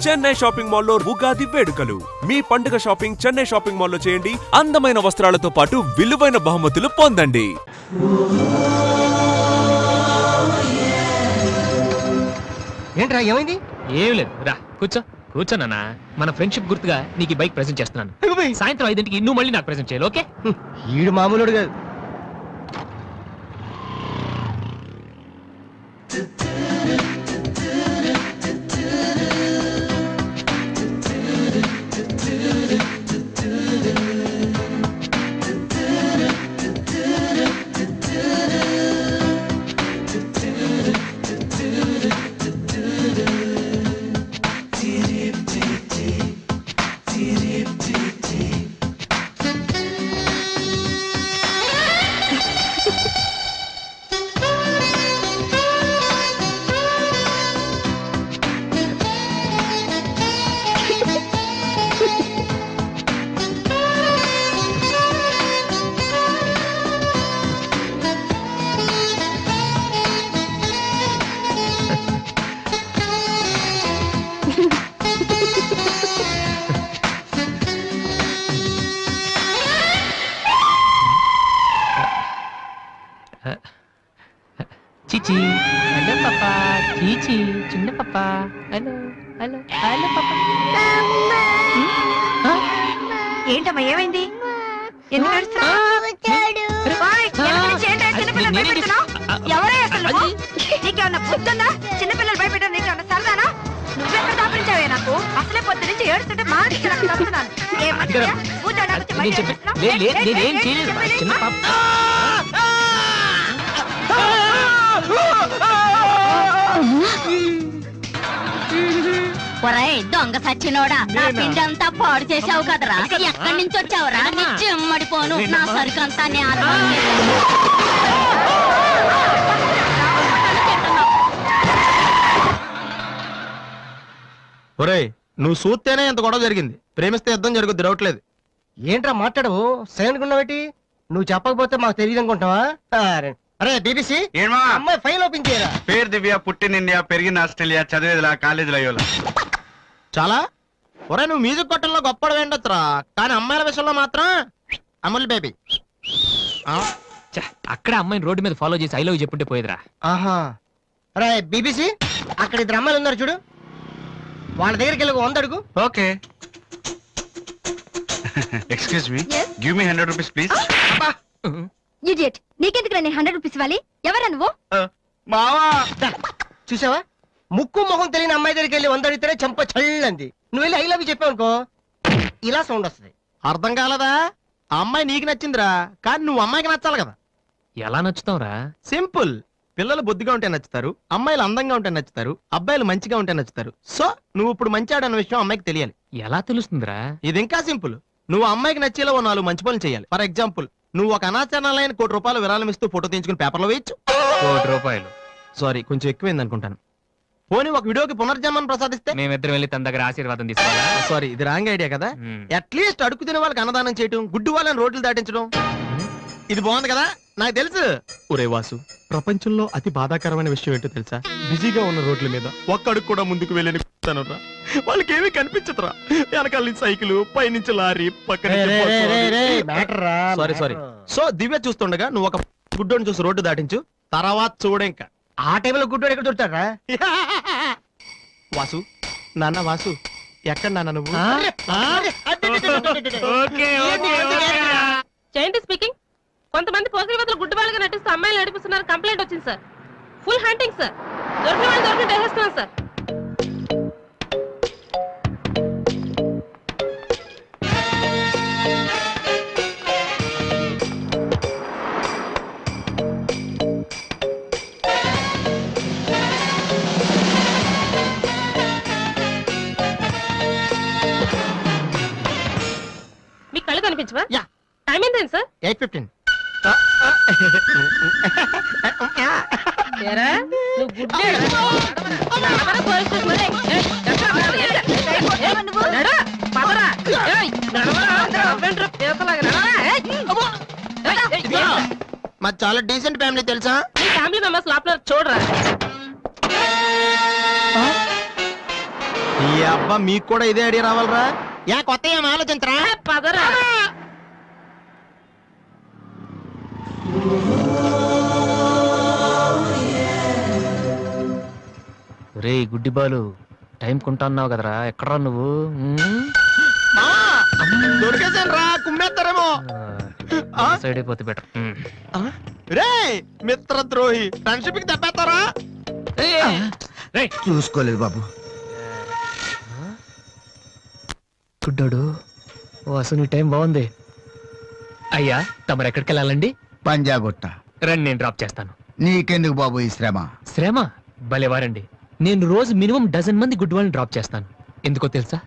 Chennai shopping మాల్లో ఉగాది వేడుకలు. మీ పండుగ షాపింగ్ చెన్నై షాపింగ్ మాల్లో చేయండి. అందమైన వస్త్రాలతో పాటు విలువైన బహుమతులు పొందండి. ఏంట్రా ఏమైంది? ఏం లేదు, రా కూర్చో. కూర్చోనా, మన ఫ్రెండ్షిప్ గుర్తుగా నీకు ఈ బైక్ ప్రెజెంట్ చేస్తున్నాను. సాయంత్రం 5ంటికి నువ్వు మళ్ళీ నాకు ప్రెజెంట్ చేయాలి, ఓకే? ఈడు మామూలుడు కాదు. చీచి, హలో పాపా. చీచి, చిన్న పాపా. హలో హలో హలో పాపా. ఏంటమ్మా ఏమైంది? ఎందుకు ఏడుస్తున్నావ్? ఎవరే అసలు నువ్వు? నీకేమన్నా బుద్ధుందా? చిన్నపిల్లలు భయపెట్టారు, నీకేమన్నా సరదానా? నువ్వెక్కడ దాపించావే నాకు? అసలే పొద్దు నుంచి ఏడుస్తుంటే దొంగ సచ్చినోడా, నా పిండి అంతా పాడు చేసావు కదరా. ఎక్కడి నుంచి వచ్చావురా? నీ చెమ్మడిపోను, నా సరుకంతా ఒరేయ్, నువ్వు చూస్తేనే ఎంత గొడవ జరిగింది. ప్రేమిస్తే యుద్ధం జరుగుద్ది, డౌట్లేదు. ఏంట్రా మాట్లాడవు? సైలెంట్ ఉన్నావేటి? నువ్వు చెప్పకపోతే మాకు తెలియదు అనుకుంటావా? అరే బీబీసీ, అమ్మాయి ఫైల్ ఓపెన్ చేయరా. పేరు దివ్య, పుట్టిన ఇండియా, పెరిగిన ఆస్ట్రేలియా, చదివేదిలా కాలేజీలో అయ్యోలా. చాలా ఒరే, నువ్వు మ్యూజిక్ కొట్టంలో గొప్పడు వేండొచ్చురా, కానీ అమ్మాయిల విషయంలో మాత్రం అమూల్ బేబీ. అక్కడ అమ్మాయిని రోడ్డు మీద ఫాలో చేసి ఐ లవ్ చెప్పుంటే పోయేదిరా. ఆహా. అరే బీబీసీ, అక్కడ ఇద్దరు అమ్మాయిలు ఉన్నారు చూడు, వాళ్ళ దగ్గరికి వెళ్ళి 100 అడుగు. Okay. Excuse me, give me 100 rupees please. Idiot, నీకెందుకు నేను 100 రూపీస్ ఇవ్వాలి? ఎవరా నువ్వు? మావా, చూసావా, ముక్కు మొహం తెలియని అమ్మాయి దగ్గరికి వెళ్ళి 100 అడిగితేనే చంప చల్లంది. నువ్వు వెళ్ళి ఐ లవ్ యూ చెప్పావు అనుకో, ఇలా సౌండ్ వస్తుంది. అర్థం కాలదా? ఆ అమ్మాయి నీకు నచ్చిందిరా, కానీ నువ్వు అమ్మాయికి నచ్చాలి కదా. ఎలా నచ్చుతావురా? సింపుల్. పిల్లలు బొద్దుగా ఉంటే నచ్చుతారు, అమ్మాయిలు అందంగా ఉంటే నచ్చుతారు, అబ్బాయిలు మంచిగా ఉంటే నచ్చుతారు. సో నువ్వు ఇప్పుడు మంచివాడన్న విషయం అమ్మాయికి తెలియాలి. ఎలా తెలుస్తుందిరా? ఇది ఇంకా సింపుల్. నువ్వు అమ్మాయికి నచ్చేలా 4 మంచి పనులు చేయాలి. ఫర్ ఎగ్జాంపుల్, నువ్వు ఒక అనాచరణలైన ₹1,00,00,000 విరాళం ఇస్తూ ఫోటో తీయించుకుని పేపర్లో వేయచ్చు. ₹1,00,00,000? సారీ, కొంచెం ఎక్కువైంది అనుకుంటాను. పోనీ ఒక వీడియోకి పునర్జన్మను ప్రసాదిస్తే? మేమిద్దరం వెళ్ళి తన దగ్గర ఆశీర్వాదం తీసుకోవాలా? సారీ, ఇది రాంగ్ ఐడియా కదా. అట్లీస్ట్ అడుగు తినే వాళ్ళకి అన్నదానం చేయటం, గుడ్డు వాళ్ళని రోడ్లు దాటించడం, ఇది బాగుంది కదా. నాకు తెలుసు. ఒరే వాసు, ప్రపంచంలో అతి బాధాకరమైన విషయం ఏంటో తెలుసా? బిజీగా ఉన్న రోడ్ల మీద ఒక్క అడుగు కూడా ముందుకు వెళ్ళని వాళ్ళకి ఏమీ కనిపించదురా. వెనకాల సైకిల్, పైనుంచి లారీ, పక్కన. సారీ. సో దివ్య చూస్తుండగా నువ్వు ఒక గుడ్డోని చూసి రోడ్డు దాటించు, తర్వాత చూడే. ఇంకా ఆ టైంలో గుడ్డోడు ఎక్కడ దొరుకుతాడా? వాసు, నాన్న వాసు, ఎక్కడ నాన్న నువ్వు? జయంతి స్పీకింగ్. కొంతమంది పోకిరి వదలు గుడ్డు వాళ్ళగా నటిస్తూ అమ్మాయిలు నడిపిస్తున్నారు, కంప్లైంట్ వచ్చింది సార్. Full hunting sir. దొరికిన వాళ్ళు దొరికి వేసేస్తున్నాం సార్. మీకు కళ్ళు కనిపించవా? టైం ఏంటండి సార్? 8:15. నువ్వు గుడ్డే మా చాలా డీసెంట్ ఫ్యామిలీ తెలుసా? మీ ఫ్యామిలీ మెంబర్స్ లోపల చూడరా. ఈ అబ్బా మీకు కూడా ఇదే ఐడియా రావాలరా? యా కొత్త ఏం ఆలోచించరా? పదరా. రే గుడ్డి బాలు, టైం కొంటా అన్నావు కదరా, ఎక్కడరా నువ్వు? దొరికేసాను రా, కుమ్మేస్తారేమో. సైడ్ అయిపోతే బెటర్. రే మిత్రద్రోహి, ఫ్రెండ్షిప్ కి దెబ్బేస్తారా? చూసుకోలేదు బాబు. గుడ్డాడు, ఓ అసలు నీ టైం బాగుంది. అయ్యా తమరు ఎక్కడికి వెళ్ళాలండి? పంజాగుట్ట. రండి, నేను డ్రాప్ చేస్తాను. నీకెందుకు బాబు ఈ శ్రమ? శ్రమ భలేవారండి. నేను రోజు మినిమం డజన్ మంది గుడ్ వాళ్ళని డ్రాప్ చేస్తాను. ఎందుకో తెలుసా?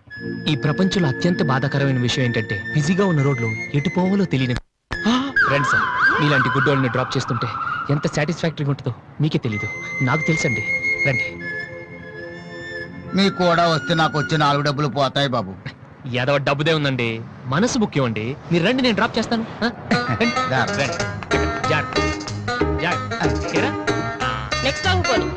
ఈ ప్రపంచంలో అత్యంత బాధాకరమైన విషయం ఏంటంటే బిజీగా ఉన్న రోడ్లు ఎటు పోవాలో తెలియని. రండి సార్, మీలాంటి గుడ్ వాళ్ళని డ్రాప్ చేస్తుంటే ఎంత సాటిస్ఫాక్టరీగా ఉంటుందో మీకే తెలీదు, నాకు తెలుసండి. రండి. మీకు కూడా వస్తే నాకు వచ్చే 4 డబ్బులు పోతాయి బాబు. ఏదో డబ్బుదే ఉందండి, మనసు ముఖ్యం అండి. మీరు రండి, నేను డ్రాప్ చేస్తాను. రండి. రండి. జాగ్రత్త. జాగ్రత్త. ఏరా? నెక్స్ట్ టైం పోనీ.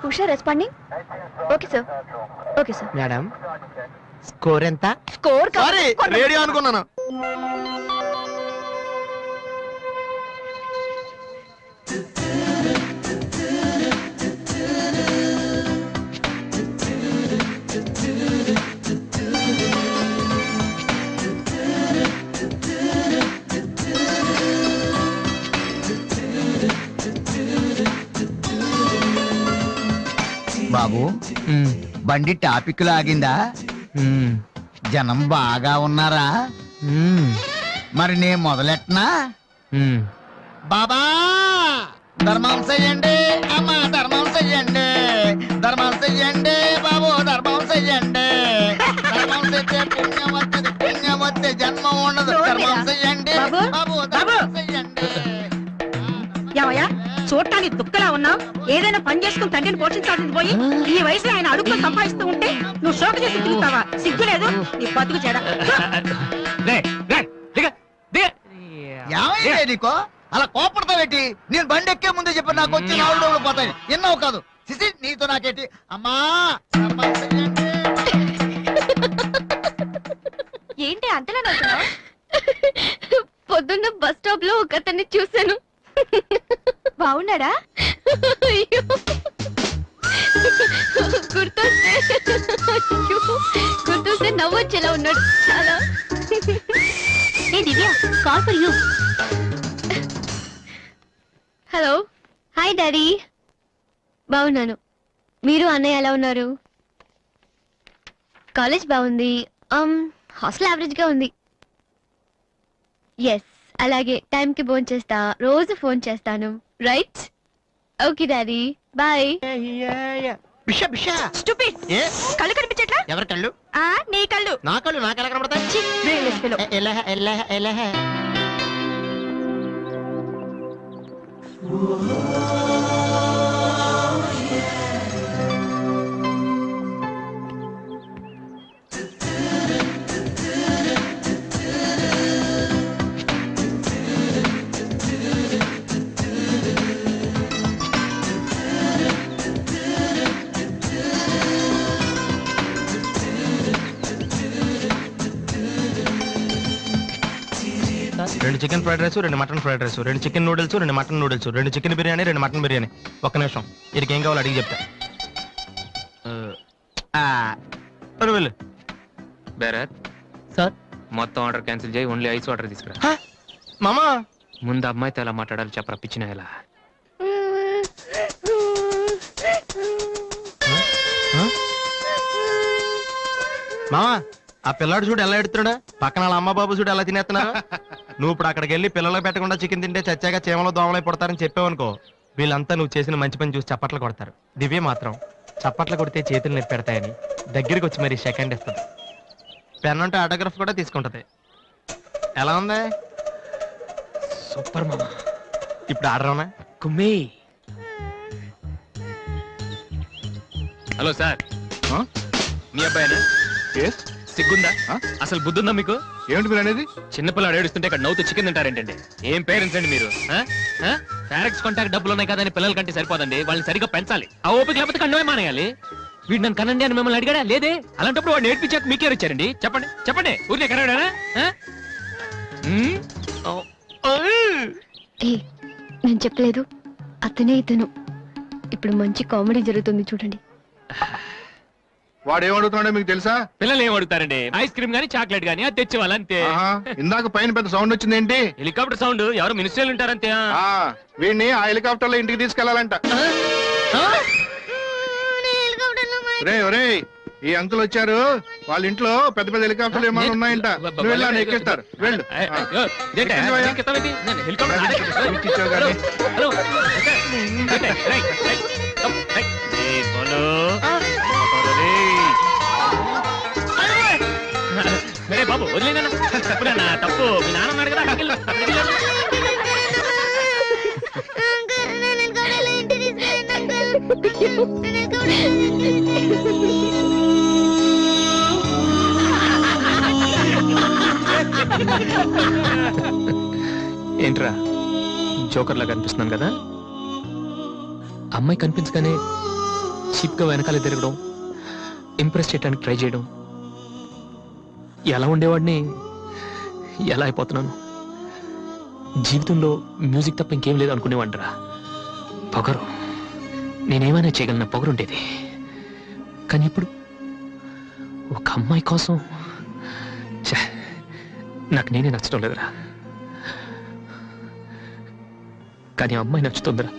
Usha responding. Okay sir. Okay sir. Madam score ఎంత? స్కోర్ సారీ, రేడియో అనుకున్నాను. బాబు బండి టాపిక్ లాగిందా? జనం బాగా ఉన్నారా? మరి నేను మొదలెట్టనా? బాబా ధర్మం చెయ్యండి, అమ్మ ధర్మం చెయ్యండి, ధర్మం చెయ్యండి బాబు, ధర్మం చెయ్యండి. ధర్మం చేస్తే పుణ్యం వస్తుంది, పుణ్యం వస్తే జన్మ ఉండదు. ధర్మం చెయ్యండి బాబు, ధర్మం చెయ్యండి. ఏమయ్యా చూడటానికి దుఃఖలా ఉన్నావు? ఏదైనా పని చేసుకుని తండ్రిని పోషించాల్సింది పోయి ఈ వయసులో ఆయన అడుగులో సంపాదిస్తూ ఉంటే నువ్వు షోక చేసి తిరుగుతావా? సిగ్గులేదు నీ బతుకు చెడ. ఏమైందే నీకో అలా కోపడతావేటి? నేను బండి ఎక్కే ముందే చెప్పి నాకు వచ్చి 4 డబ్బులు పోతాయి. ఎన్నో కాదు సిసి, నీతో నాకేటి? అమ్మా ధర్మం చెయ్యండి. ఏంటి అంతలా నవ్వుతున్నావ్? పొద్దున్న బస్ స్టాప్ లో ఒక అతన్ని చూశాను. బాగున్నాడా? గుర్తొస్తే నవ్వొచ్చేలా ఉన్నాడు చాలా. ఏ Divya, call for you. Hello. Hi daddy. బాగున్నాను. మీరు అన్నయ్య ఎలా ఉన్నారు? కాలేజ్ బాగుంది. హాస్టల్ యావరేజ్ గా ఉంది. ఎస్, అలాగే టైంకి ఫోన్ చేస్తా, రోజు ఫోన్ చేస్తాను. Right? Okay daddy, bye. Stupid. కళ్ళు కనిపించట్లా? ఎవరి కళ్ళు? నీ కళ్ళు. నా కళ్ళు నాకు ఎలా కనబడతాయి? రెండు chicken fried rice, 2 mutton fried rice, 2 chicken noodles, 2 mutton noodles, 2 chicken biryani, 2 mutton biryani. ఒక్క నిమిషం, వీరికి ఏం కావాలో అడిగి చెప్తా. వెళ్ళు. బేరత్ సార్, మొత్తం ఆర్డర్ క్యాన్సిల్ చేయి, ఓన్లీ ఐస్ వాటర్ తీసుకురా. మామా ముందు అమ్మాయితో ఎలా మాట్లాడాలి చెప్పరా, పిచ్చిన ఎలా? మామా ఆ పిల్లాడు చూడు ఎలా ఎడుతున్నాడా, పక్కన వాళ్ళ అమ్మ బాబు చూడు ఎలా తినేస్తున్నాడు. నువ్వు ఇప్పుడు అక్కడికి వెళ్ళి పిల్లలకు పెట్టకుండా చికెన్ తింటే చచ్చాక చీమలో దోమలై పడతారని చెప్పావనుకో, వీళ్ళంతా నువ్వు చేసిన మంచి పని చూసి చప్పట్లు కొడతారు. దివ్య మాత్రం చప్పట్లు కొడితే చేతులు నొప్పి పెడతాయని దగ్గరికి వచ్చి మరి సెకండ్ ఇస్తుంది. పెన్ అంటే ఆటోగ్రాఫ్ కూడా తీసుకుంటది. ఎలా ఉంది? సూపర్ మామా. ఇప్పుడు ఆడరావునా? కుమ్మే. హలో సార్, మీ అబ్బాయినా? సిగ్గుందా? అసలు బుద్ధుందా మీకు? ఏమిటి మీరు అనేది? చిన్నపిల్లడు ఏడుస్తుంటే ఇక్కడ నవ్వుతూ చికెన్ తింటారేంటండి? ఏం పేరెంట్స్ అండి మీరు? ఫారెక్స్ కాంటాక్ట్ డబ్బులు ఉన్నాయి కదా అని పిల్లల కంటే సరిపోదండి, వాళ్ళని సరిగ్గా పెంచాలి. ఆ ఓపిక లేకపోతే కండమే మానేయాలి. వీడు నన్ను కనండి అని మిమ్మల్ని అడిగాడా? లేదే. అలాంటప్పుడు వాడు నేర్పించాక మీకే వచ్చారండి. చెప్పండి చెప్పండి, ఊరికే కనడానా? నేను చెప్పలేదు, అతనే ఇతను. ఇప్పుడు మంచి కామెడీ జరుగుతుంది చూడండి. వాడు ఏమడుగుతున్నాడో మీకు తెలుసా? పిల్లలు ఏం అడుగుతారండి? ఐస్ క్రీమ్ గానీ చాక్లెట్ గానీ అది తెచ్చేవాళ్ళు అంతే. ఆహా, ఇందాక పైన పెద్ద సౌండ్ వచ్చింది ఏంటి? Helicopter sound. ఎవరు మినిస్టర్లు ఉంటారంతే. వీడిని ఆ హెలికాప్టర్ లో ఇంటికి తీసుకెళ్లాలంట. ఒరే ఈ అంకుల్ వచ్చారు, వాళ్ళ ఇంట్లో పెద్ద పెద్ద హెలికాప్టర్లు ఏమైనా ఉన్నాయంట. నువ్వు వెళ్ళి ఆయన ఎక్కిస్తారు. వెళ్ళు. ఎక్కించావు కానీ. బాబు వదిలేనా? తప్పు మీ నాన్న ఉన్నాడు కదా. ఏంట్రా జోకర్ లాగా కనిపిస్తున్నాను కదా? అమ్మాయి కనిపించగానే చీప్ గా వెనకాల తిరగడం, ఇంప్రెస్ చేయడానికి ట్రై చేయడం, ఎలా ఉండేవాడిని ఎలా అయిపోతున్నాను. జీవితంలో మ్యూజిక్ తప్ప ఇంకేం లేదు అనుకునేవాడిరా. పొగరు, నేనేమైనా చేయగలన పొగరు ఉండేది. కానీ ఇప్పుడు ఒక అమ్మాయి కోసం నాకు నేనే నచ్చడం లేదురా. కానీ అమ్మాయి నచ్చుతుందిరా.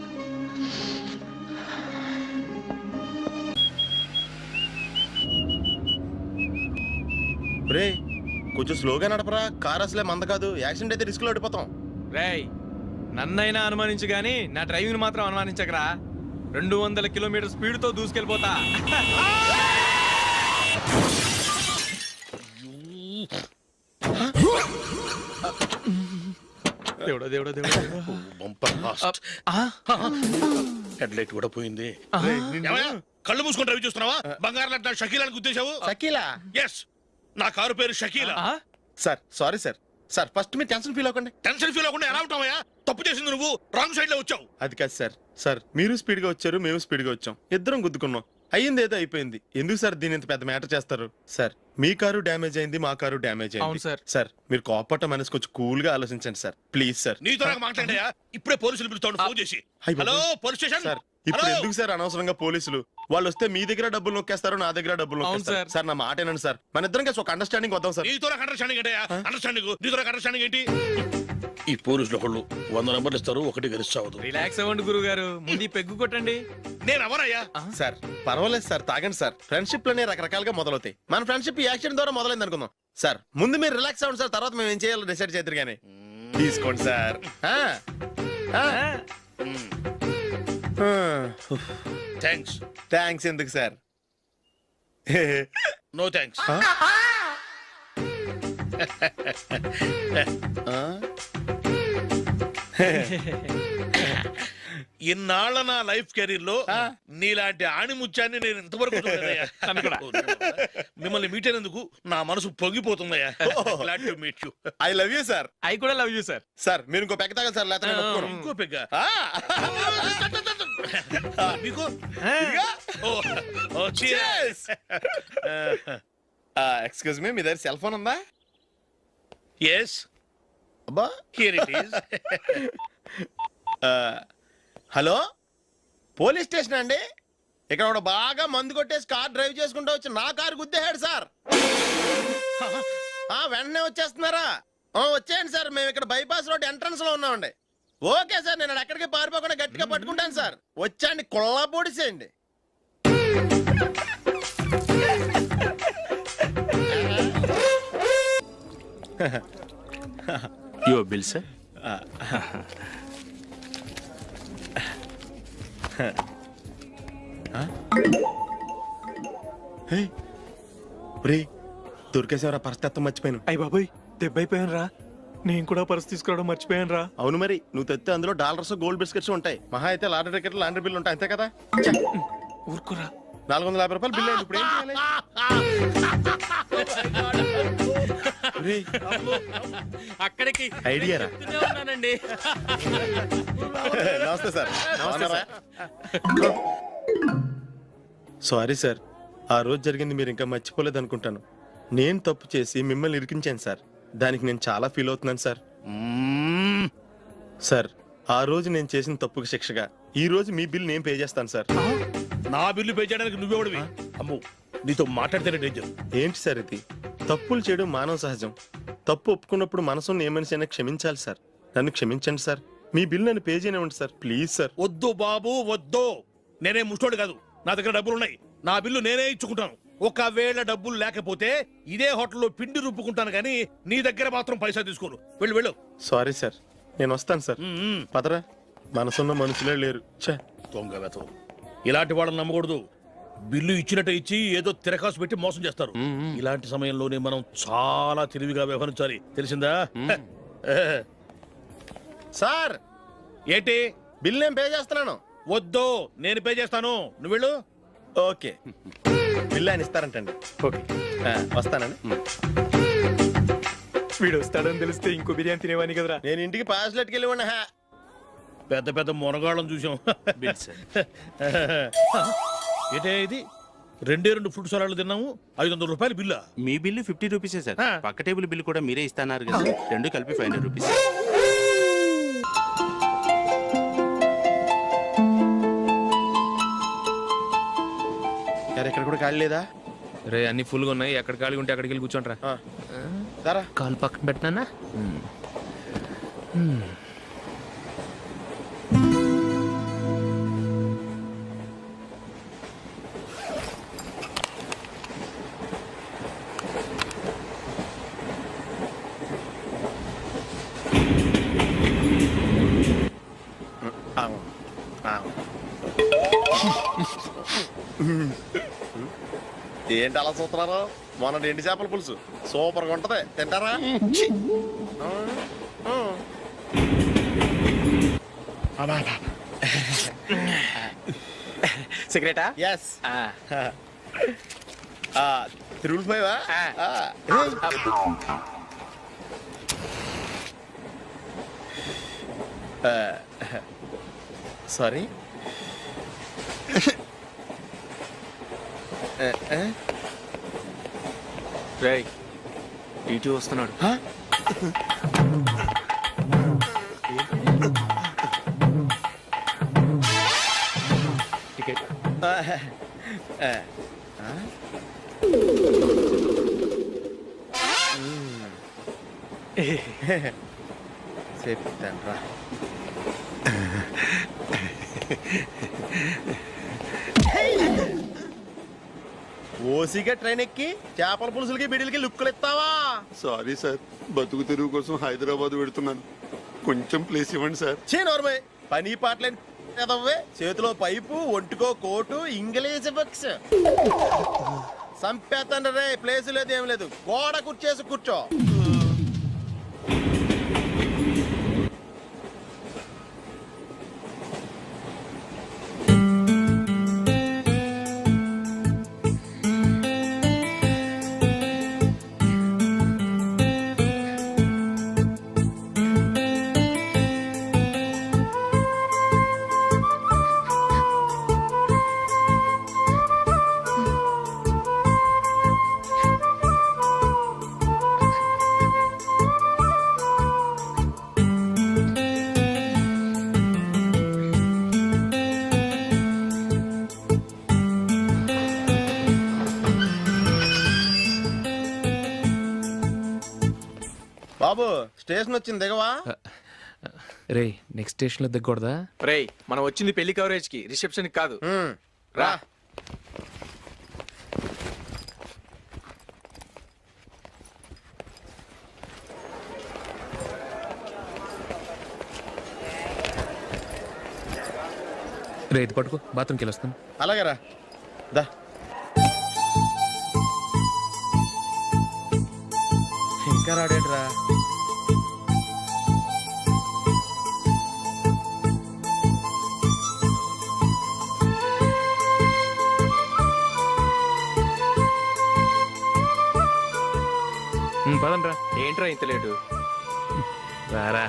రే కొంచెం స్లోగా నడపరా, కార్ అసలే మంద కాదు. యాక్సిడెంట్ అయితే రిస్క్ లో ఓడిపోతాం. రేయ్, నన్నైనా అనుమానించు గాని నా డ్రైవింగ్ మాత్రం అనుమానించకరా. 200 కిలోమీటర్ స్పీడ్ తో దూసుకెళ్ళిపోతా. దేవుడా దేవుడా దేవుడా. హెడ్ లైట్ కూడా పోయింది. కళ్ళు మూసుకొని రవి చూస్తున్నావా? బంగారు లాంటి షకీలాని గుర్తించావు? షకీలా? ఎస్, నా కారు పేరు Shakeela. Sir sorry sir. Sir first మీరు టెన్షన్ ఫీల్ అవ్వకండి. టెన్షన్ ఫీల్ అవ్వకుండా ఎలా ఉంటావయ్యా? తప్పు చేసింది నువ్వు, రాంగ్ సైడ్ లో వచ్చావు. అది కాదు సార్. సార్ మీరు స్పీడ్ గా వచ్చారు, మేము స్పీడ్ గా వచ్చాం, ఇద్దరం గుద్దుకున్నాం. అయ్యింది ఏదో అయిపోయింది. ఎందుకు సార్ దీని ఇంత పెద్ద మ్యాటర్ చేస్తారు? సార్ మీ కారు డ్యామేజ్ అయింది, మా కారు డ్యామేజ్ అయింది. సార్ మీరు కోపట్ట మనసు కొంచెం కూల్ గా ఆలోచించండి సార్, ప్లీజ్ సార్. నీతో నాకు మాట్లాడాయా? ఇప్పుడే పోలీసులు పిలుస్తాను, ఫోన్ చేసి. Hello police station. సార్ ఇప్పుడు ఎందుకు సార్ అనవసరంగా పోలీసులు? వాళ్ళు వస్తే మీ దగ్గర డబ్బులు నొక్కేస్తారు, నా దగ్గర డబ్బులు నొక్కేస్తారు. సార్ నా మాట ఏనండి సార్, మన ఇద్దరం కలిసి ఒక అండర్స్టాండింగ్ వద్దాం సార్. నీతో నాకు అండర్స్టాండింగ్ ఏంటి? అండర్స్టాండింగ్ నీతో నాకు అండర్స్టాండింగ్ ఏంటి? ఈ పోలీసులు ఒకళ్ళు 100 నంబర్లు ఇస్తారు, ఒకటి గెలుస్తావు. రిలాక్స్ అవ్వండి గురువు గారు, ముందు పెగ్గు కొట్టండి. నేను ఎవరయ్యా? సార్ పర్వాలేదు సార్, తాగండి సార్. ఫ్రెండ్షిప్ లోనే రకరకాలుగా మొదలవుతాయి. మన ఫ్రెండ్షిప్ ఈ యాక్షన్ ద్వారా మొదలైంది అనుకుందాం. సార్ ముందు మీరు రిలాక్స్ అవ్వండి సార్, తర్వాత మేము ఏం చేయాలో డిసైడ్ చేద్దరు కానీ. తీసుకోండి సార్. థ్యాంక్స్. థ్యాంక్స్ ఎందుకు సార్? No thanks. ఇన్నాళ్ళ నా లైఫ్ కెరీర్ లో నీలాంటి ఆణిముత్యాన్ని నేను ఇంతవరకు చూడలేదయ్యా. మిమ్మల్ని మీట్ అయినందుకు నా మనసు పొంగిపోతుందయ్యా. Glad to meet you. I love you sir. I కూడా లవ్ యూ సార్. సార్ మీరు ఇంకో పెగ్గ తాగాలి సార్, లేకపోతే ఇంకో పెగ్గ. మీకు ఎక్స్క్యూజ్ మీ, మీ దగ్గర సెల్ ఫోన్ ఉందా? ఎస్. అబ్బా here it is. Hello police station అండి. ఇక్కడ ఒకడు బాగా మందు కొట్టేసి కార్ డ్రైవ్ చేసుకుంటూ వచ్చి నా కారు గుద్దేశాడు సార్. వెంటనే వచ్చేస్తున్నారా? వచ్చేయండి సార్, మేము ఇక్కడ బైపాస్ రోడ్ ఎంట్రన్స్ లో ఉన్నామండి. ఓకే సార్, నేను ఎక్కడికి పారిపోకుండా గట్టిగా పట్టుకుంటాను సార్. వచ్చాండి, కుళ్ళ పొడిసేయండి. Your bill sir. దొరికేసేవరా? పరిస్థితి మర్చిపోయాను. అయ్య బాబోయ్, దెబ్బ అయిపోయాను రా. నేను కూడా పర్స్ తీసుకురావడం మర్చిపోయాను రా. అవును మరి, నువ్వు తెస్తే అందులో డాలర్స్ గోల్డ్ బిస్కెట్స్ ఉంటాయి. మహా అయితే లాటరీ టికెట్ లాండ్రీ బిల్లు ఉంటాయి, అంతే కదా. ఊరుకురా. 450 రూపాయలు బిల్లు అయింది. ఇప్పుడు ఏం చేయాలి? ఒరేయ్, అక్కడికి ఐడియా రా. ఉన్నానండి. నమస్తే సార్. సారీ సార్, ఆ రోజు జరిగింది మీరు ఇంకా మర్చిపోలేదు అనుకుంటాను. నేను తప్పు చేసి మిమ్మల్ని ఇరికించాను సార్. దానికి నేను చాలా ఫీల్ అవుతున్నాను సార్. సార్, ఆ రోజు నేను చేసిన తప్పుకి శిక్షగా ఈ రోజు మీ బిల్ నేను పే చేస్తాను సార్. నా బిల్లు పే చేయడానికి నువ్వెవడివి? అమ్మో, నీతో మాట్లాడితేనే డేంజర్. ఏంటి సార్ ఇది? తప్పులు చేయడం మానవ సహజం. తప్పు ఒప్పుకున్నప్పుడు మనసుని ఏ మనిషి అయినా క్షమించాలి సార్. నన్ను క్షమించండి సార్. మీ బిల్ నన్ను పే చేయనివ్వండి సార్, ప్లీజ్ సార్. వద్దు బాబు వద్దు. నేనే ముష్టోడు కాదు, నా దగ్గర డబ్బులు ఉన్నాయి. నా బిల్లు నేనే ఇచ్చుకుంటాను. ఒకవేళ డబ్బులు లేకపోతే ఇదే హోటల్లో పిండి రుబ్బుకుంటాను కానీ నీ దగ్గర మాత్రం పైసా తీసుకోను. వెళ్ళు వెళ్ళు. సారీ సార్, నేను వస్తాను సార్. పదరా, మనసున్న మనుషులే లేరు. ఛే, దొంగ వెతవు. ఇలాంటి వాళ్ళని నమ్మకూడదు. బిల్లు ఇచ్చినట్టు ఇచ్చి ఏదో తిరకాసు పెట్టి మోసం చేస్తారు. ఇలాంటి సమయంలోనే మనం చాలా తెలివిగా వ్యవహరించాలి, తెలిసిందా? సార్ ఏంటి? బిల్ నేను పే చేస్తున్నాను. వద్దు, నేను పే చేస్తాను, నువ్వు వెళ్ళు. ఓకే, బిల్ ఆయన ఇస్తారంటండి. ఓకే, వస్తానండి. వీడు వస్తాడని తెలిస్తే ఇంకో బిర్యానీ తినేవాని కదరా. నేను ఇంటికి పాస్లెట్కి వెళ్ళి ఉన్నా. పెద్ద పెద్ద మునగాళ్ళం చూసాం. ఏంటే ఇది? 2 ఫుడ్ సలాడ్లు తిన్నాము, 500 రూపాయలు బిల్లా? మీ బిల్లు 50 రూపీసే సార్. పక్క టేబుల్ బిల్లు కూడా మీరే ఇస్తాన్నారు కదా, రెండు కలిపి 500 రూపీస్. ఇక్కడ కూడా ఖాళీ లేదా? రే, అన్ని ఫుల్గా ఉన్నాయి. ఎక్కడ ఖాళీ ఉంటే అక్కడికి వెళ్ళి కూర్చోండిరా. సరే, కాలు పక్కన పెట్టినా. ఏంటి అలా చూస్తున్నారు? మొన్న 2 చేపల పులుసు సూపర్ గా ఉంటది, తింటారా? సిగరెటా? ఎస్. తిరుగుపోయావా? సారీ. రేయ్, ఇటు వస్తున్నాడు. టికెట్. చెప్తాను రా. ఓసిగా ట్రైన్ ఎక్కి చేపల పులుసులకి బిడిలకి లుక్కులు ఇస్తావా? సారీ సార్, బతుకు తెరువు కోసం హైదరాబాద్ పెడుతున్నాను, కొంచెం ప్లేస్ ఇవ్వండి సార్. నోర్మే, పని పాటలేని ఎదవ్వే. చేతిలో పైపు, ఒంటికో కోటు, ఇంగ్లీష్ బుక్స్. సంపేతండ్రి రే, ప్లేస్ లేదు ఏం లేదు, గోడ కుర్చేసి కూర్చో. బాబు, స్టేషన్ వచ్చింది, దిగవా? రే, నెక్స్ట్ స్టేషన్ లో దిగకూడదా? రేయ్, మనం వచ్చింది పెళ్లి కవరేజ్ కి, రిసెప్షన్ కాదు. రా. రే, ఇది పట్టుకో, బాత్రూమ్కి వెళ్ళి వస్తాను. అలాగే రా. దా. ఇంకా రాడేంట్రా? ఏంట్రా ఇంత లేటు రారా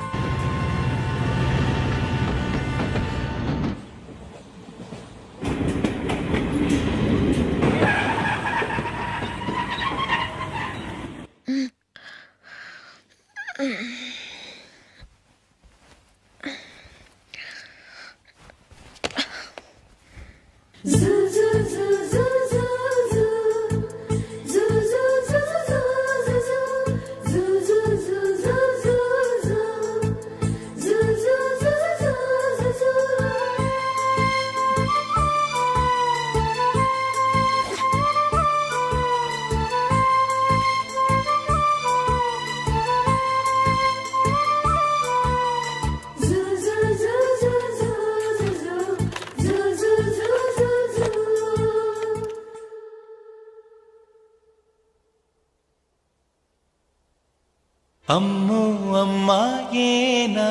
అమ్మో అమ్మాయేనా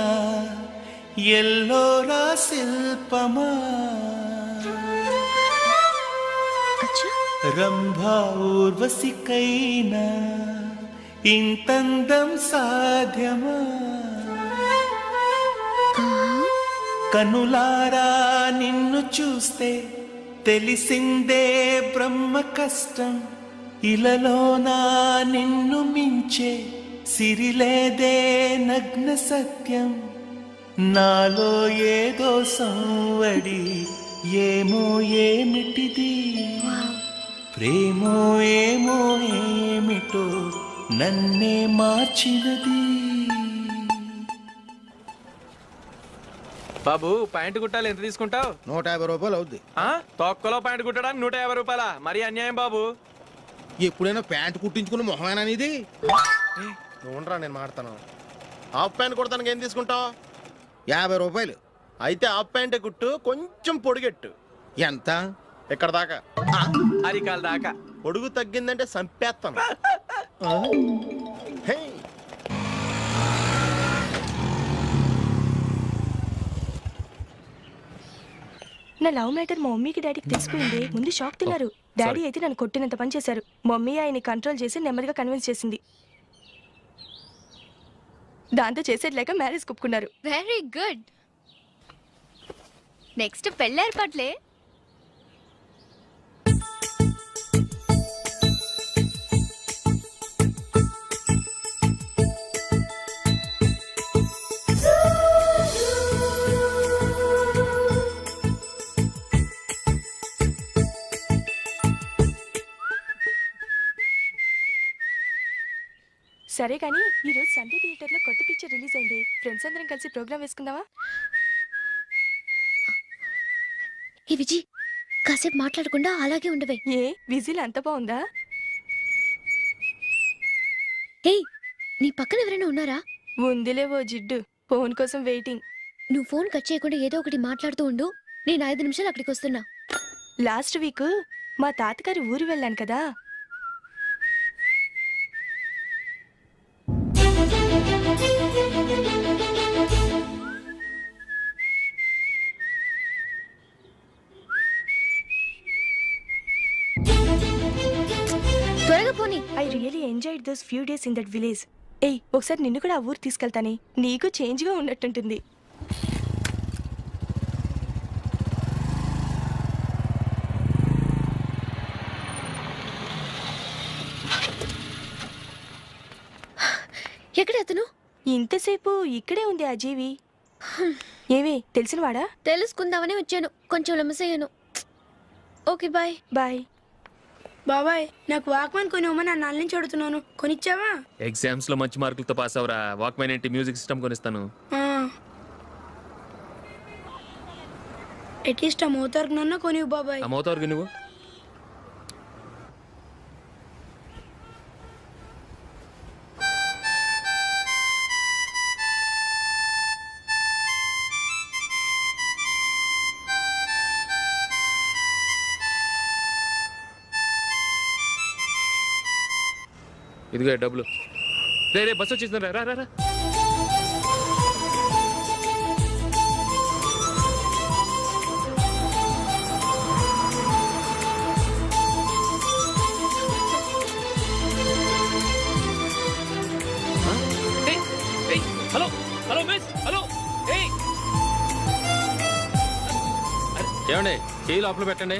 ఎల్లోరా శిల్పమా రంభా ఊర్వశికైనా ఇంతందం సాధ్యమా కనులారా నిన్ను చూస్తే తెలిసిందే బ్రహ్మ కష్టం ఇలలోనా నిన్ను మించే సిరిలేదే నగ్న సత్యం నాలో ఏదో సంవడి ఏమో ఏమిటిది ప్రేమో ఏమో ఏమిటో నన్నే మార్చినది. బాబు ప్యాంటు కుట్టాలి ఎంత తీసుకుంటావు? 150 రూపాయలు అవుద్ది. తొక్కలో ప్యాంటు కుట్టడానికి 150 రూపాయల? మరి అన్యాయం బాబు. ఎప్పుడైనా ప్యాంటు కుట్టించుకున్న మొహమేనా ఇది? ఉండరా నేను మాడతాను. హాఫ్ ప్యాంట్ కుడతానికి ఏం తీసుకుంటావు? 50 రూపాయలు. అయితే హాఫ్ ప్యాంటే కుట్టు, కొంచెం పొడిగెట్టు. ఎంత? ఎక్కడ దాకా? అరికాల దాకా. పొడుగు తగ్గిందంటే సంపేస్తాను. హే నా లవ్ మ్యాటర్ మా మమ్మీకి డాడీకి తెలిసిపోయింది. ముందు షాక్ తిన్నారు. డాడీ అయితే నన్ను కొట్టినంత పని చేశారు. మమ్మీ ఆయన్ని కంట్రోల్ చేసి నెమ్మదిగా కన్విన్స్ చేసింది. దాంతో చేసేట్లేక మ్యారేజ్ ఒప్పుకున్నారు. Very good. నెక్స్ట్ పెళ్లి ఏర్పాట్లే. సరే కానీ ఈ రోజు సండే థియేటర్ లో కొత్త పిక్చర్ రిలీజ్ అయింది. ఫ్రెండ్స్ అందరం కలిసి ప్రోగ్రామ్ వేసుకుందామా? ఏ విజి, కాసేపు మాట్లాడకుండా అలాగే ఉండవే. ఏ విజిల్ అంత బాగుందా? ఏయ్, నీ పక్కన ఎవరైనా ఉన్నారా? ఉందిలే ఓ జిడ్డు. ఫోన్ కోసం వెయిటింగ్. నువ్వు ఫోన్ కట్ చేయకుండా ఏదో ఒకటి మాట్లాడుతూ ఉండు. నేను 5 నిమిషాలు అక్కడికి వస్తున్నా. లాస్ట్ వీక్ మా తాతగారి ఊరు వెళ్ళాను కదా. త్వరగా పోనీ. I really enjoyed those few days in that village. ఏయ్, ఒకసారి నిన్ను కూడా ఆ ఊరు తీసుకెళ్తానే. నీకు చేంజ్ గా ఉన్నట్టుంటుంది. ఎక్కడ అతను? ఇంతసేపు ఇక్కడే ఉంది ఆ జీవి. ఏవే తెలిసినవాడా? తెలుసుకుందామని వచ్చాను. కొంచెం లెమసయ్యాను. Okay bye. బాయ్. బాబాయ్, నాకు వాక్మెన్ కొనివ్వమని నా నాన్న నుంచి అడుగుతున్నాను. కొనిచ్చావా? ఎగ్జామ్స్ లో మంచి మార్కులతో పాస్ అవరా. వాక్మెన్ ఏంటి, మ్యూజిక్ సిస్టమ్ కొనిస్తాను. అట్లీస్ట్ ఆ మోతార్కు నన్న కొనివ్వు బాబాయ్. ఆ మోతార్కు నువ్వు ఇదిగో డబ్బులు. రే రే, బస్సు వచ్చేసింది. రా రా రా. హలో హలో మిస్ హలో ఏయ్ ఏమండి చేయి లోపల పెట్టండి.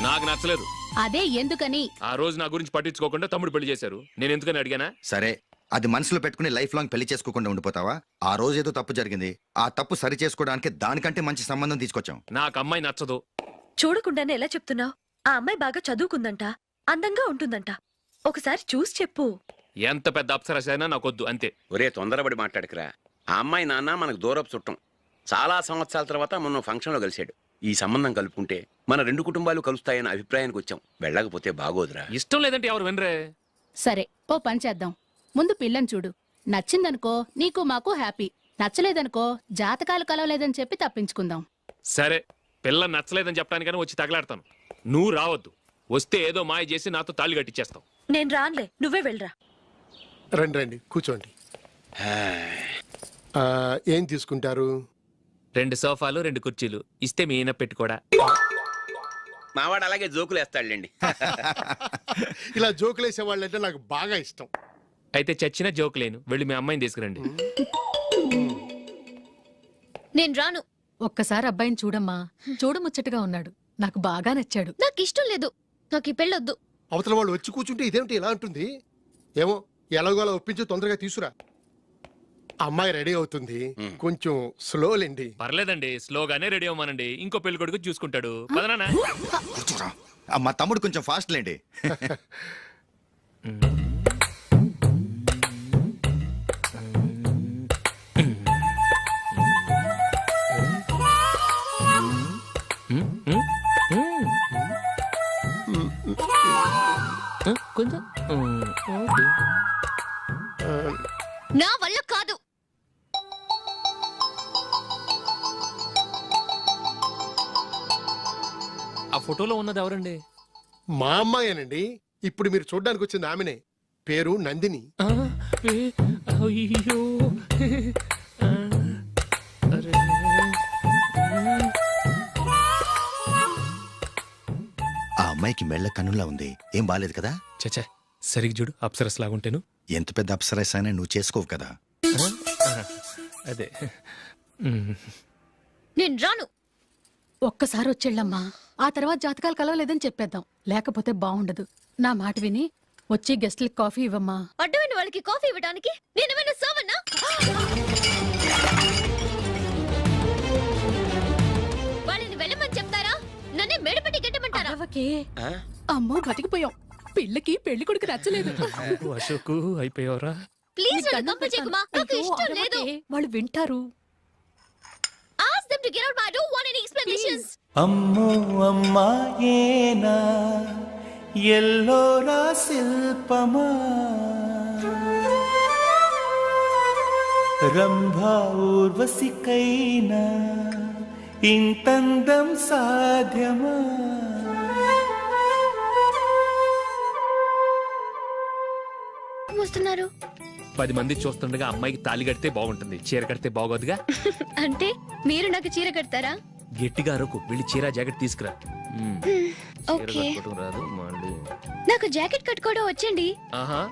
నాకు నచ్చలేదు. అదే ఎందుకని? ఆ రోజు నా గురించి పట్టించుకోకుండా తమ్ముడు పెళ్లి చేశారు. నేను ఎందుకని అడిగానా? సరే, అది మనసులో పెట్టుకుని లైఫ్ లాంగ్ పెళ్లి చేసుకోకుండా ఉండిపోతావా? ఆ రోజు ఏదో తప్పు జరిగింది, ఆ తప్పు సరి చేసుకోవడానికి దానికంటే మంచి సంబంధం తీసుకొచ్చాం. నాకు అమ్మాయి నచ్చదు. చూడకుండానే ఎలా చెప్తున్నావు? ఆ అమ్మాయి బాగా చదువుకుందంట, అందంగా ఉంటుందంట. ఒకసారి చూసి చెప్పు. ఎంత పెద్ద అప్సరస అయినా నాకొద్దు అంతే. ఒరే తొందరపడి మాట్లాడకురా. ఆ అమ్మాయి నాన్న మనకు దూరపు చుట్టం. చాలా సంవత్సరాల తర్వాత మొన్న ఫంక్షన్ లో కలిశాడు. ఈ సంబంధం కలుపుకుంటే మన రెండు కుటుంబాలు కలుస్తాయన్న అభిప్రాయానికి వచ్చాం. వెళ్ళకపోతే బాగోదురా. ఇష్టం లేదంటే ఎవరు వినరే. సరే ఓ పని చేద్దాం. ముందు పిల్లని చూడు. నచ్చిందనుకో నీకు మాకు హ్యాపీ. నచ్చలేదనుకో జాతకాలు కలవలేదని చెప్పి తప్పించుకుందాం. సరే, పిల్ల నచ్చలేదని చెప్పడానికని వచ్చి తగలాడతాను. నువ్వు రావద్దు. వస్తే ఏదో మాయ చేసి నాతో తాళి కట్టించేస్తావు. నేను రానులే, నువ్వే వెళ్ళరా. రండి రండి కూర్చోండి. ఏం తీసుకుంటారు? 2 సోఫాలు 2 కుర్చీలు ఇస్తే మీ ఈయన పెట్టుకోడా. మావాడు అలాగే జోకులు వేస్తాడులేండి. ఇలా జోకులు వేసే వాళ్ళంటే నాకు బాగా ఇష్టం. అయితే చచ్చిన జోక్ లేను. వెళ్ళి మీ అమ్మాయిని తీసుకురండి. నేను రాను. ఒక్కసారి అబ్బాయిని చూడమ్మా. చూడముచ్చటగా ఉన్నాడు. నాకు బాగా నచ్చాడు. నాకు ఇష్టం లేదు. నాకు ఈ పెళ్ళొద్దు. అవతల వాళ్ళు వచ్చి కూర్చుంటే ఇదేమిటి ఇలా ఉంటుంది? ఏమో ఎలాగోలా ఒప్పించి తొందరగా తీసురా. అమ్మాయి రెడీ అవుతుంది, కొంచెం స్లోలేండి. పర్లేదండి, స్లోగానే రెడీ అవ్వమానండి. ఇంకో పెళ్లి కొడుకు చూసుకుంటాడు. పదనా? మా తమ్ముడు కొంచెం ఫాస్ట్ లేండి. కొంచెం నా వల్ల కాదు. ఆ ఫోటోలో ఉన్నది ఎవరండి? మా అమ్మాయేనండి. ఇప్పుడు మీరు చూడ్డానికి వచ్చింది ఆమెనే. పేరు నందిని. అయ్యో ఆ అమ్మాయికి మెళ్ళ కన్నులా ఉంది. ఏం బాలేదు కదా? చచ్చా, సరిగ్గా చూడు. అప్సరస్ లాగుంటేను. ఎంత పెద్ద అప్సరస్ అయినా నువ్వు చేసుకోవు కదా. అదే. నేను రాను. ఒక్కసారి వచ్చేళ్ళమ్మా. ఆ తర్వాత జాతకాలు కలవలేదని చెప్పేద్దాం. లేకపోతే బాగుండదు. నా మాట విని వచ్చి గెస్ట్లకి కాఫీ ఇవ్వమ్మా. అడ్డమైన వాళ్ళకి కాఫీ ఇవ్వడానికి నేనేమైనా సోమన్నా? వాళ్ళని వెళ్ళమని చెప్తారా? నన్నే మేడపట్టి గెట్టమంటారా? అమ్మో బతికిపోయాం. పిల్లకి పెళ్లి కొడుకు నచ్చలేదు. అశోకు అయిపోయావరా? ప్లీజ్ నన్ను కంపచేయకుమా. నాకు ఇష్టం లేదు. వాళ్ళు వింటారు. Ask them to get out. I don't want any explanations. అమ్మో అమ్మాయేనా ఎల్లోరా శిల్పమా రంభా ఊర్వశికైనా ఇంతందం సాధ్యమా? వస్తున్నారు. 10 మంది చూస్తుండగా అమ్మాయికి తాళి కడితే బాగుంటుంది. చీర కడితే బాగోదుగా. అంటే మీరు నాకు చీర కడతారా? గట్టిగా అరకు. వెళ్ళి చీర జాకెట్ తీసుకురా. ఓకే. రాదు మళ్ళీ. నాకు జాకెట్ కట్టుకోవడం వచ్చండి. ఆహా,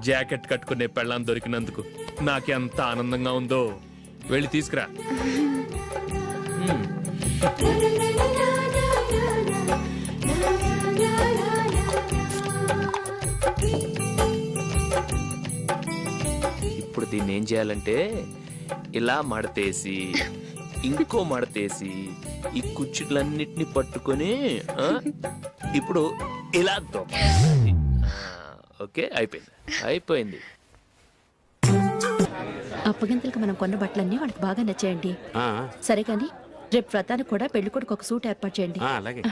జాకెట్ కట్టుకునే పెళ్ళాం దొరికినందుకు నాకెంత ఆనందంగా ఉందో. వెళ్ళి తీసుకురా. ఇప్పుడు దీన్ని ఏం చేయాలంటే ఇలా మడతేసి ఇంకో మడతేసి ఈ కుర్చీలన్నిటిని పట్టుకొని ఇప్పుడు ఇలా దొక్కాలి. ఓకే, అయిపోయింది. అప్పగింతలకు మనం కొన్న బట్టలన్నీ వాళ్ళకి బాగా నచ్చాయండి. సరే కానీ రేపు వ్రతానికి కూడా పెళ్లి కొడుకు ఒక సూట్ ఏర్పాటు చేయండి. అలాగే.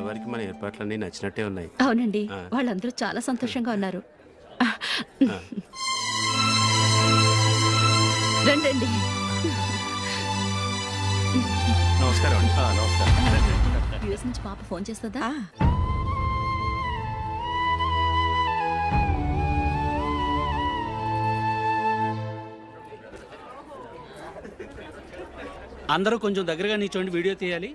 వరకు మన ఏర్పాట్లన్నీ నచ్చినట్టే ఉన్నాయి. అవునండి, వాళ్ళందరూ చాలా సంతోషంగా ఉన్నారు. రండి. నమస్కారం. యూఎస్ నుంచి పాప ఫోన్ చేస్తుందా? అందరూ కొంచెం దగ్గరగా నిల్చోండి, వీడియో తీయాలి.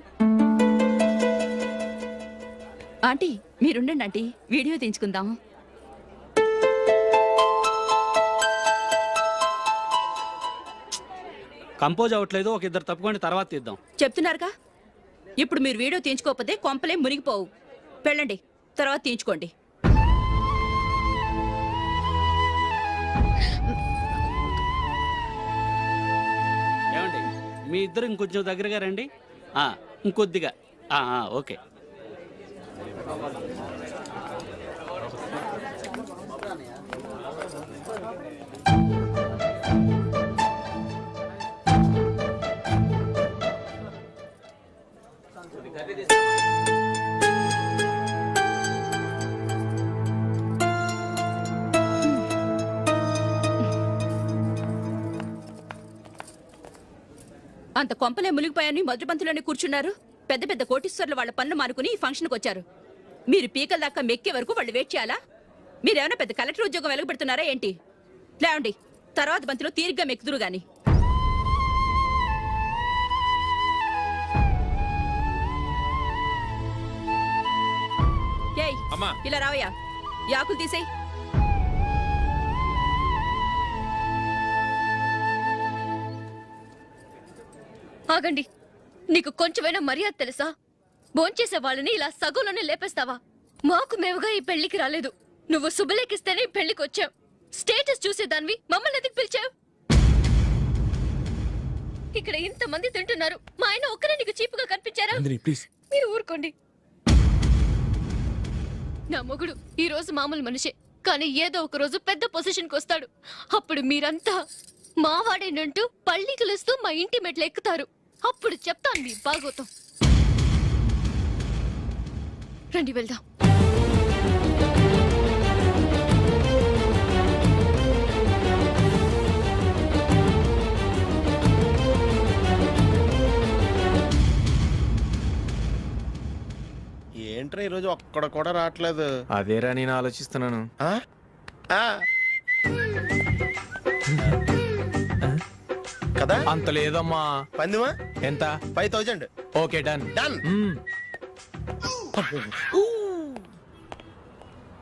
ఆంటీ మీరుండండి ఆంటీ, వీడియో తీయించుకుందాం. కంపోజ్ అవ్వట్లేదు, ఒక ఇద్దరు తప్పుకొని తర్వాత తీద్దాం. చెప్తున్నారుగా, ఇప్పుడు మీరు వీడియో తీయించుకోకపోతే కొంపలే మునిగిపోవు. వెళ్ళండి, తర్వాత తీయించుకోండి. ఏమండి మీ ఇద్దరు ఇంకొంచెం దగ్గరగా రండి. ఇంకొద్దిగా. ఓకే. అంత కొంపలే మునిగిపోయాని మొదటి పంతులోనే కూర్చున్నారు. పెద్ద పెద్ద కోటీశ్వర్లు వాళ్ళ పన్ను మానుకుని ఈ ఫంక్షన్కి వచ్చారు. మీరు పీకల దాకా మెక్కే వరకు వాళ్ళు వెయిట్ చేయాలా? మీరేమైనా పెద్ద కలెక్టర్ ఉద్యోగం వెలగబెడుతున్నారా ఏంటి? లేవండి, తర్వాత బంతిలో తీరిగ్గా మెక్కుదురు గాని. ఏయ్, ఇలా రావయ్యా, యాకులు తీసేయ్. ఆగండి, నీకు కొంచెమైనా మర్యాద తెలుసా? భోంచేసే వాళ్ళని ఇలా సగంలోనే లేపేస్తావా? మాకు మేముగా ఈ పెళ్లికి రాలేదు. నువ్వు శుభలేఖిస్తేనే ఈ పెళ్లికి వచ్చావు. స్టేటస్ చూసేదానివి మమ్మల్ని ఎందుకు పిలిచావు? ఇక్కడ ఇంతమంది తింటున్నారు, మా ఆయన ఒక్కరే నీకు చీపుగా కనిపించారా? మీరు ఊరుకోండి. నా మొగుడు ఈ రోజు మామూలు మనిషే, కానీ ఏదో ఒక రోజు పెద్ద పొజిషన్కి వస్తాడు. అప్పుడు మీరంతా మావాడేనంటూ పళ్ళి కలుస్తూ మా ఇంటి మెట్లు ఎక్కుతారు. అప్పుడు చెప్తాను మీ బాగోతం. రండి వెళ్దాం. ఏంట్రా ఈరోజు ఒక్కడ కూడా రావట్లేదు? అదేరా నేను ఆలోచిస్తున్నాను. కదా అంత లేదమ్మా. పందిమా ఎంత? 5000. Okay, done. డన్.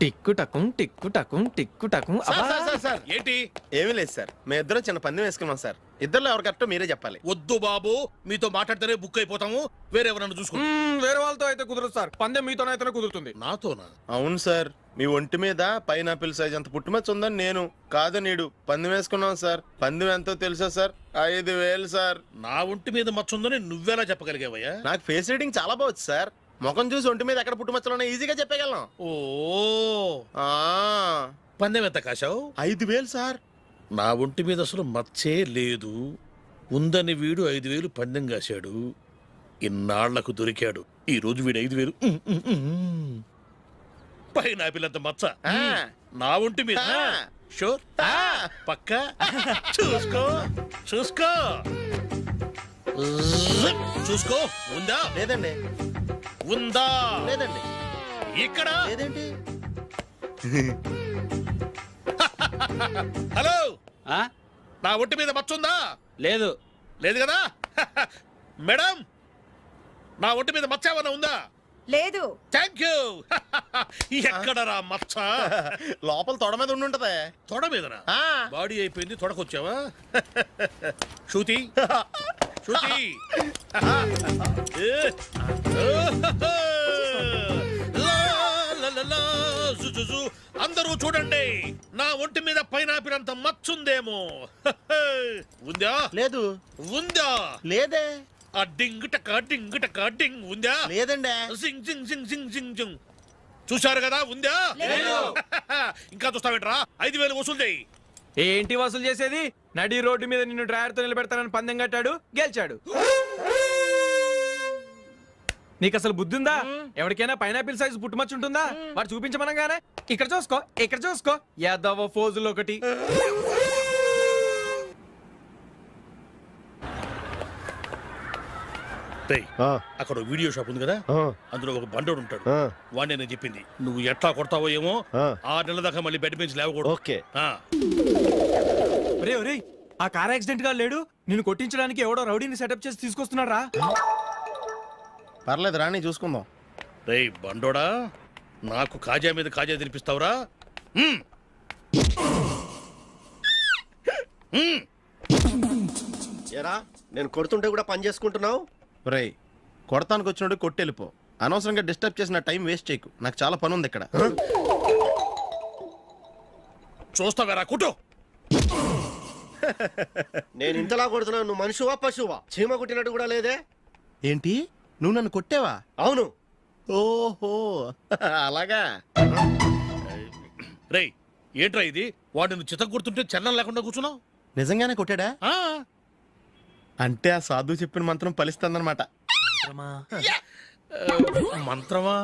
టిక్కు టకుం టిక్కు టకుం టిక్కు టకుం. సార్ ఏంటి? ఏమీ లేదు సార్, మేము ఇద్దరం చిన్న పందెం వేసుకున్నాం సార్. ఇద్దరు ఎవరు కరెక్టో మీరే చెప్పాలి. వద్దు బాబు, మీతో మాట్లాడితేనే బుక్ అయిపోతాము. వేరే ఎవరన్నా చూసుకుంటాం. వేరే వాళ్ళతో అయితే కుదరదు సార్, పందెం మీతోనైతేనే కుదురుతుంది. నాతోనా? అవును సార్, మీ ఒంటి మీద పైనాపిల్ సైజ్ అంత పుట్టుమచ్చ ఉందని నేను కాదు నీడు పందెం వేసుకున్నాం సార్. పందెం ఎంతో తెలుసా సార్? 5000 సార్. నా ఒంటి మీద మచ్చ ఉందని నువ్వెలా చెప్పగలిగావయ్యా? నాకు ఫేస్ రీడింగ్ చాలా బాగుంది సార్. ముఖం చూసి ఒంటి మీద ఎక్కడ పుట్టుమచ్చలో ఈజీగా చెప్పగలను. ఓ, పందెం ఎంత కాశావు? 5000 సార్. నా ఒంటి మీద అసలు మచ్చే లేదు. ఉందని వీడు 5000 పందెం కాశాడు. ఇన్నాళ్లకు దొరికాడు. ఈ రోజు వీడు 5000. పైన పిల్లంత మచ్చ నా ఒంటి మీద. షూర్? పక్క చూసుకో చూసుకో చూసుకో. ఉందా? లేదండి. ఉందా? లేదండి. ఇక్కడ లేదేంటి? హలో, నా ఒంటి మీద మచ్చ ఉందా? లేదు. లేదు కదా? మేడం, నా ఒంటి మీద మచ్చ ఏమన్నా ఉందా? లేదు. Thank you. ఎక్కడరా మచ్చ? లోపల తొడ మీద ఉండుంటదే. తొడ మీదనా? బాడీ అయిపోయింది, తొడకొచ్చావా? శృతి శృతి, అందరూ చూడండి, నా ఒంటి మీద పైనాపిల్ అంత మచ్చుందేమో. ఉందా? లేదు. ఉందా? లేదే. ఆ డింగ్ టక డింగ్ టక డింగ్ ఉందా? లేదండి. సింగ్ సింగ్ సింగ్ సింగ్ సింగ్ సింగ్. చూశారు కదా? ఉందా? ఇంకా చూస్తావేంట్రా? 5000 వసూలు చేయి. ఏంటి వసూలు చేసేది? నడి రోడ్డు మీద నిన్ను డ్రైవర్తో నిలబెడతానని పందెం కట్టాడు, గెలిచాడు. నీకు అసలు బుద్ధి ఉందా? ఎవరికైనా పైనాపిల్ సైజ్ పుట్టుమచ్చు ఉంటుందా? వాడు చూపించమనగానే ఇక్కడ చూసుకో ఇక్కడ చూసుకో యాదవ ఫోజులు ఒకటి. అక్కడ వీడియో షాప్ ఉంది కదా, అందులో ఒక బండోడు ఉంటాడు. వాడిని నేను చెప్పింది నువ్వు ఎట్లా కొడతావో ఏమో. 6 నెలల దాకా మళ్ళీ బెడ్ బెంచ్ లేవకూడదు. ఓకే. ఒరేయ్, ఆ కార్ యాక్సిడెంట్ గా లేడు, నిన్ను కొట్టించడానికి ఎవడో రౌడీని సెటప్ చేసి తీసుకొస్తున్నాడు రా. పర్లేదు రాని చూసుకుందాం. రేయ్ బండోడా, నాకు కాజా మీద కాజా తినిపిస్తావురా? మ్మ్. మ్మ్. ఏరా నేను కొడుతుంటే కూడా పని చేసుకుంటున్నావు? రేయ్ కొడతానికి వచ్చినట్టు కొట్టెళ్ళిపో. అనవసరంగా డిస్టర్బ్ చేసిన టైం వేస్ట్ చేయకు. నాకు చాలా పని ఉంది ఇక్కడ. చూస్తావేరా కుట్టు. నేను ఇంతలా కొడుతున్నాను, నువ్వు మనిషివా పశువా? చీమ కుట్టినట్టు కూడా లేదే. ఏంటి నువ్వు నన్ను కొట్టావా? అవును. ఓహో అలాగా. రేయ్ ఏంట్రా ఇది? వాడు నువ్వు చిత్త కొడుతుంటే చలనం లేకుండా కూర్చున్నావు. నిజంగానే కొట్టాడా? అంటే ఆ సాధువు చెప్పిన మంత్రం ఫలిస్తుందన్నమాట. మంత్రమా?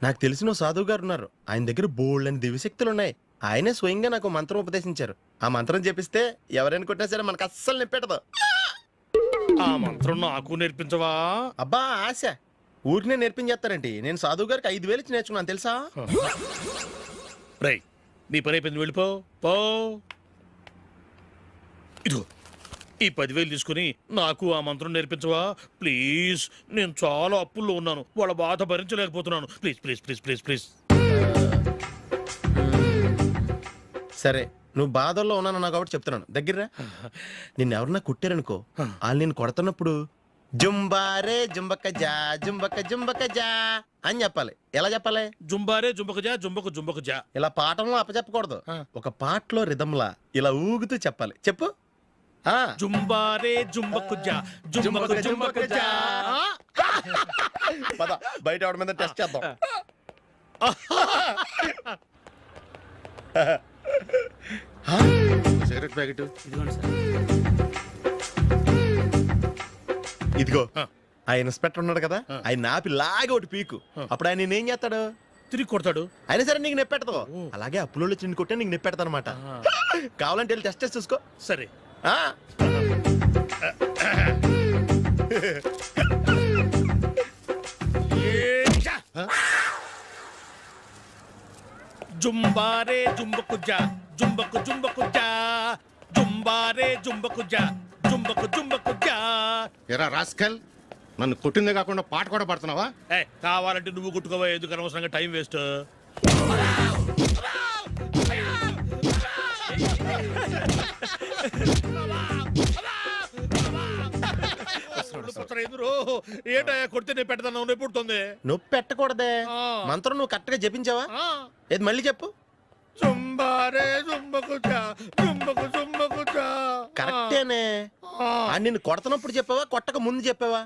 నాకు తెలిసిన ఓ సాధువు గారు ఉన్నారు. ఆయన దగ్గర బోల్డ్ అని దివ్యశక్తులు ఉన్నాయి. ఆయనే స్వయంగా నాకు మంత్రం ఉపదేశించారు. ఆ మంత్రం చెప్పిస్తే ఎవరైనా కొట్టినా సరే మనకు అస్సలు నిప్పెట్టదు. ఆ మంత్రం నాకు నేర్పించవా? అబ్బా ఆశ, ఊరినే నేర్పించేస్తారండి. నేను సాధువు గారికి 5,000 ఇచ్చి నేర్చుకున్నాను తెలుసా? రేయ్ నీ పని అయిపోయింది, వెళ్ళిపో పో. ఇదిగో ఈ 10,000 తీసుకుని నాకు ఆ మంత్రం నేర్పించవా ప్లీజ్? నేను చాలా అప్పుల్లో ఉన్నాను, వాళ్ళ బాధ భరించలేకపోతున్నాను. Please please please please please. సరే నువ్వు బాధల్లో ఉన్నాను నాకు కాబట్టి చెప్తున్నాను. దగ్గర నిన్ను ఎవరన్నా కుట్టారనుకో, వాళ్ళు నేను కొడుతున్నప్పుడు జుంబారే జుంబక జా జుంబక జుంబక జా అని చెప్పాలి. ఎలా చెప్పాలి? జుంబారే జుంబక జా జుంబకు జుంబకు జా. ఇలా పాఠంలో అప్పచెప్పకూడదు. ఒక పాటలో రిధంలా ఇలా ఊగుతూ చెప్పాలి. చెప్పు. జుంబారే జుంబకు జా జుంబకు జుంబకు జా. పద బయట ఆవిడ మీద టెస్ట్ చేద్దాం. సిగరెట్ ప్యాకెట్ ఇదిగో. ఆ ఇన్స్పెక్టర్ ఉన్నాడు కదా, ఆయన నాపి లాగే ఒకటి పీకు. అప్పుడు ఆయన నేనేం చేస్తాడు? తిరిగి కొడతాడు. అయినా సరే నీకు నెప్పెడతావు. అలాగే అప్పులో చిన్న కొట్టే నీకు నెప్పెడతా అనమాట. కావాలంటే వెళ్ళి టెస్ట్ చేసి చూసుకో. సరే. జుంబారే జుంబకు జా జుంబకు జుంబకు జా జుంబారే జుంబకు జా జుంబకు జుంబకు జా. ఎరా రాస్కల్, నన్ను కొట్టిందే కాకుండా పాట కూడా పడుతున్నావా? కావాలంటే నువ్వు కొట్టుకోవా, ఎందుకు అనవసరంగా టైం వేస్ట్. ఏంటయ్యా కొడితే నేను పెడతాను, నొప్పి పుడుతుంది. నొప్పి పెట్టకూడదే. మంత్రం నువ్వు కరెక్ట్ గా జపించావా? ఏది మళ్ళీ చెప్పు. జుంబారే జుంబకు జా జుంబకు జుంబకు జా. కరెక్టేనే. నిన్ను కొడుతున్నప్పుడు చెప్పావా, కొట్టక ముందు చెప్పావా?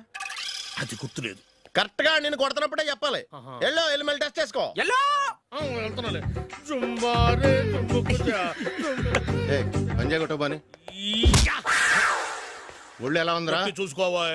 అది గుర్తులేదు. కరెక్ట్ గా నేను కొడుతున్నప్పుడే చెప్పాలి. వెళ్ళి మళ్ళీ టెస్ట్ చేసుకో. వెళ్తున్నాలే. జుంబారే జుంబకు జా పంజాయ్ కొట్ట బాని ఒళ్ళు ఎలా ఉందిరా చూసుకోవా.